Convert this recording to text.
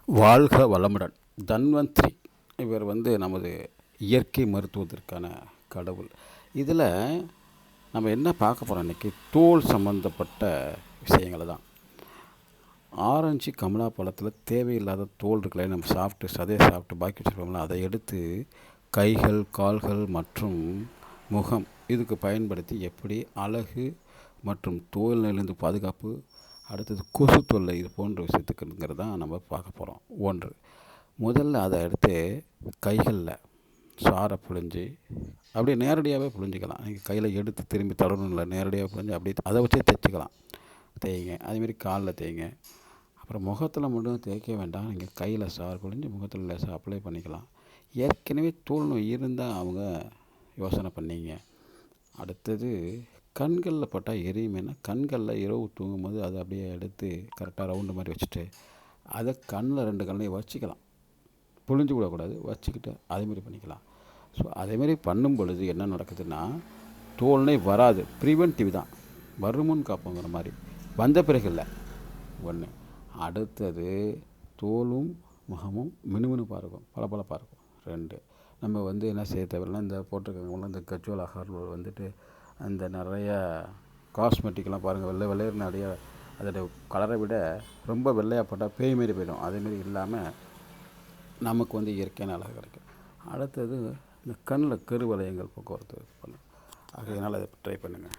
வாழ்க வளமுடன். தன்வந்திரி இவர் நமது இயற்கை மருத்துவத்திற்கான கடவுள். இதில் நம்ம என்ன பார்க்க போகிறோம் இன்றைக்கி, தோல் சம்மந்தப்பட்ட விஷயங்களை தான். ஆரஞ்சு கமலா பழத்தில் தேவையில்லாத தோல் இருக்குல்ல, நம்ம சதையை சாப்பிட்டு பாக்கி வச்சுருக்கோம்ல, அதை எடுத்து கைகள், கால்கள் மற்றும் முகம் இதுக்கு பயன்படுத்தி எப்படி அழகு மற்றும் தோல் நிலையிலிருந்து பாதுகாப்பு, அடுத்தது கொசு தொல்லை இது போன்ற விஷயத்துக்குங்கிறது தான் நம்ம பார்க்க போகிறோம். ஒன்று, முதல்ல அதை எடுத்து கைகளில் சாரை புழிஞ்சு அப்படியே நேரடியாகவே புழிஞ்சிக்கலாம். நீங்கள் கையில் எடுத்து திரும்பி தடவணும் இல்லை, நேரடியாக புழிஞ்சு அப்படியே அதை வச்சே தைச்சிக்கலாம். தேய்ங்க. அதேமாரி காலில் தேய்ங்க. அப்புறம் முகத்தில் மட்டும் தேய்க்க வேண்டாம், நீங்கள் கையில் சாறு புழிஞ்சு முகத்தில் லேசாக அப்ளை பண்ணிக்கலாம். ஏற்கனவே தோல் நோய் இருந்தால் அவங்க யோசனை பண்ணிங்க. அடுத்தது, கண்களில் பட்டால் எரியுமேனா, கண்களில் இரவு தூங்கும்போது அதை அப்படியே எடுத்து கரெக்டாக ரவுண்டு மாதிரி வச்சுட்டு அதை கண்ணில் 2 கண்ணையும் வச்சுக்கலாம். புழிஞ்சு விடக்கூடாது, வச்சுக்கிட்டு அதேமாரி பண்ணிக்கலாம். ஸோ அதேமாரி பண்ணும் பொழுது என்ன நடக்குதுன்னா, தோல்நை வராது. ப்ரிவென்டிவ் தான், வருமுன் காப்போங்கிற மாதிரி. வந்த பிறகு இல்லை. ஒன்று. அடுத்தது, தோலும் முகமும் மினுமினுப்பாக இருக்கும், பளபளப்பாக இருக்கும். 2, நம்ம என்ன செய்ய தேவையில்லைன்னா, இந்த போட்டிருக்கவங்களாம் இந்த கஜோல் ஆகார்கள் அந்த நிறைய காஸ்மெட்டிக்லாம் பாருங்கள், வெள்ளை வெள்ளையர் நிறைய அதோட கலரை விட ரொம்ப வெள்ளையாக போட்டால் பேய் மாரி போயிடும். அதேமாரி இல்லாமல் நமக்கு இயற்கையான அழகு கிடைக்கும். அடுத்தது, இந்த கண்ணில் கருவளையங்கள் போக்குவரத்து பண்ணும். ஆகையினால் அதை ட்ரை பண்ணுங்கள்.